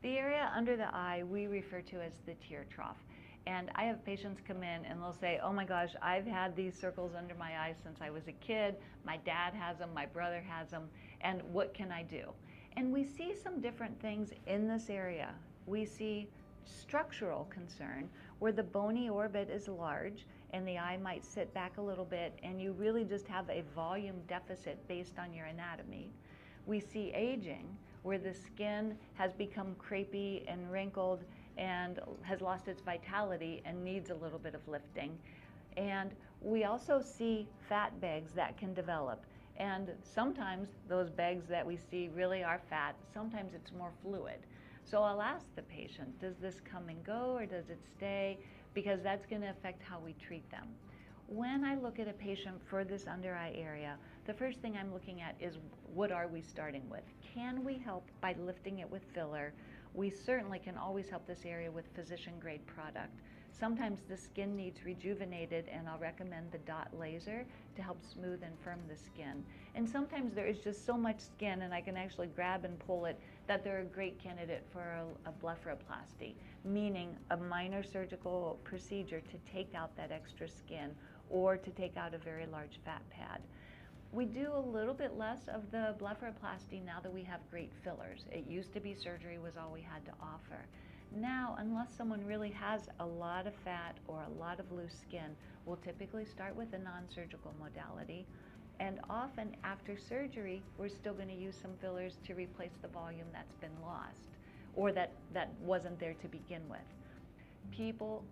The area under the eye we refer to as the tear trough. And I have patients come in and they'll say, oh my gosh, I've had these circles under my eyes since I was a kid. My dad has them, my brother has them, and what can I do? And we see some different things in this area. We see structural concern where the bony orbit is large and the eye might sit back a little bit and you really just have a volume deficit based on your anatomy. We see aging where the skin has become crepey and wrinkled and has lost its vitality and needs a little bit of lifting. And we also see fat bags that can develop. And sometimes those bags that we see really are fat, sometimes it's more fluid. So I'll ask the patient, does this come and go or does it stay? Because that's going to affect how we treat them. When I look at a patient for this under eye area, the first thing I'm looking at is what are we starting with? Can we help by lifting it with filler? We certainly can always help this area with physician grade product. Sometimes the skin needs rejuvenated and I'll recommend the dot laser to help smooth and firm the skin. And sometimes there is just so much skin and I can actually grab and pull it that they're a great candidate for a blepharoplasty, meaning a minor surgical procedure to take out that extra skin or to take out a very large fat pad. We do a little bit less of the blepharoplasty now that we have great fillers. It used to be surgery was all we had to offer. Now, unless someone really has a lot of fat or a lot of loose skin, we'll typically start with a non-surgical modality. And often after surgery, we're still going to use some fillers to replace the volume that's been lost or that wasn't there to begin with. People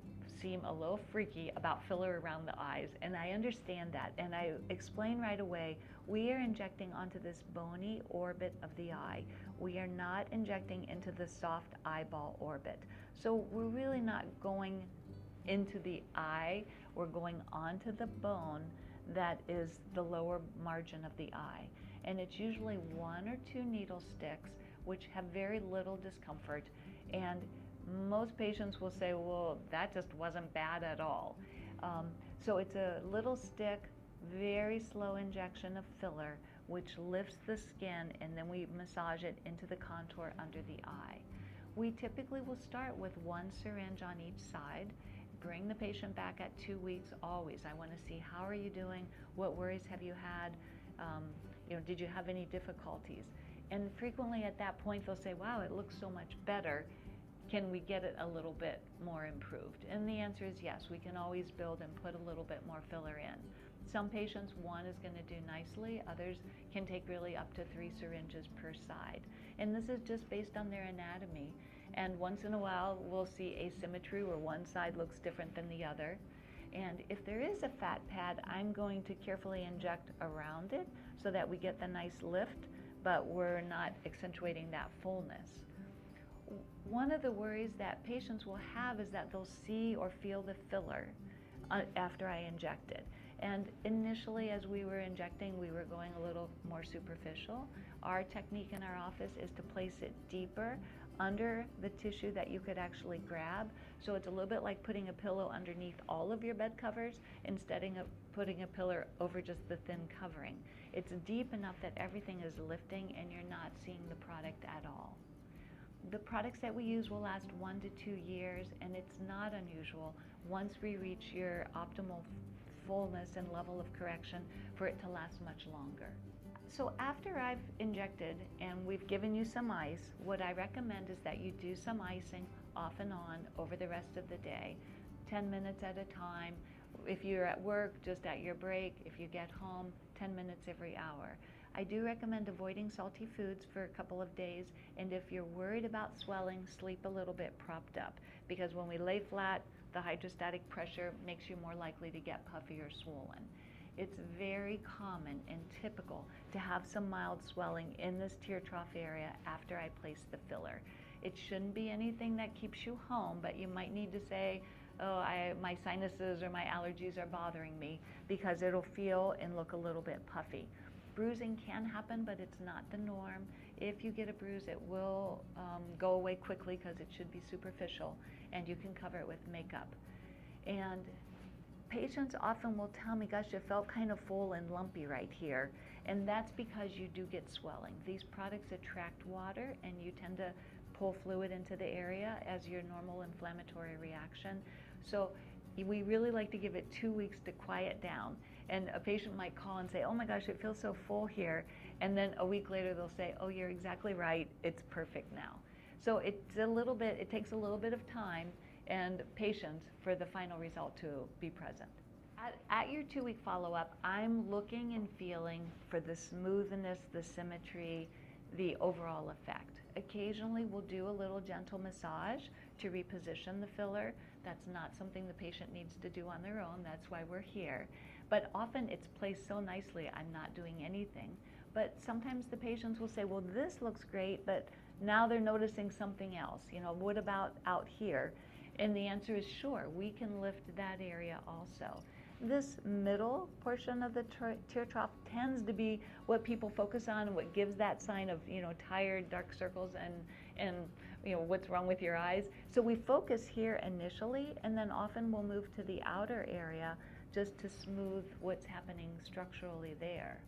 seem a little freaky about filler around the eyes, and I understand that, and I explain right away, we are injecting onto this bony orbit of the eye. We are not injecting into the soft eyeball orbit. So we're really not going into the eye, we're going onto the bone that is the lower margin of the eye. And it's usually 1 or 2 needle sticks, which have very little discomfort, and most patients will say, well, that just wasn't bad at all. So it's a little stick, very slow injection of filler, which lifts the skin, and then we massage it into the contour under the eye. We typically will start with 1 syringe on each side, bring the patient back at 2 weeks always. I want to see how are you doing, what worries have you had, did you have any difficulties? And frequently at that point they'll say, wow, it looks so much better. Can we get it a little bit more improved? And the answer is yes, we can always build and put a little bit more filler in. Some patients, 1 is going to do nicely, others can take really up to 3 syringes per side. And this is just based on their anatomy. And once in a while we'll see asymmetry where one side looks different than the other. And if there is a fat pad, I'm going to carefully inject around it so that we get the nice lift, but we're not accentuating that fullness. One of the worries that patients will have is that they'll see or feel the filler after I inject it. And initially, as we were injecting, we were going a little more superficial. Our technique in our office is to place it deeper under the tissue that you could actually grab. So it's a little bit like putting a pillow underneath all of your bed covers instead of putting a pillow over just the thin covering. It's deep enough that everything is lifting and you're not seeing the product at all. The products that we use will last 1 to 2 years, and it's not unusual once we reach your optimal fullness and level of correction for it to last much longer. So after I've injected and we've given you some ice, what I recommend is that you do some icing off and on over the rest of the day, 10 minutes at a time. If you're at work, just at your break. If you get home, 10 minutes every hour. I do recommend avoiding salty foods for a couple of days, and if you're worried about swelling, sleep a little bit propped up, because when we lay flat, the hydrostatic pressure makes you more likely to get puffy or swollen. It's very common and typical to have some mild swelling in this tear trough area after I place the filler. It shouldn't be anything that keeps you home, but you might need to say, oh, my sinuses or my allergies are bothering me, because it'll feel and look a little bit puffy. Bruising can happen, but it's not the norm. If you get a bruise, it will go away quickly because it should be superficial, and you can cover it with makeup. And patients often will tell me, gosh, it felt kind of full and lumpy right here. And that's because you do get swelling. These products attract water, and you tend to pull fluid into the area as your normal inflammatory reaction. So we really like to give it 2 weeks to quiet down. And a patient might call and say, oh my gosh, it feels so full here. And then a week later they'll say, oh, you're exactly right, it's perfect now. So it takes a little bit of time and patience for the final result to be present. At your 2-week follow-up, I'm looking and feeling for the smoothness, the symmetry, the overall effect. Occasionally we'll do a little gentle massage to reposition the filler. That's not something the patient needs to do on their own. That's why we're here. But often it's placed so nicely, I'm not doing anything. But sometimes the patients will say, well, this looks great, but now they're noticing something else. You know, what about out here? And the answer is sure, we can lift that area also. This middle portion of the tear trough tends to be what people focus on and what gives that sign of, you know, tired, dark circles and you know, what's wrong with your eyes. So we focus here initially, and then often we'll move to the outer area just to smooth what's happening structurally there.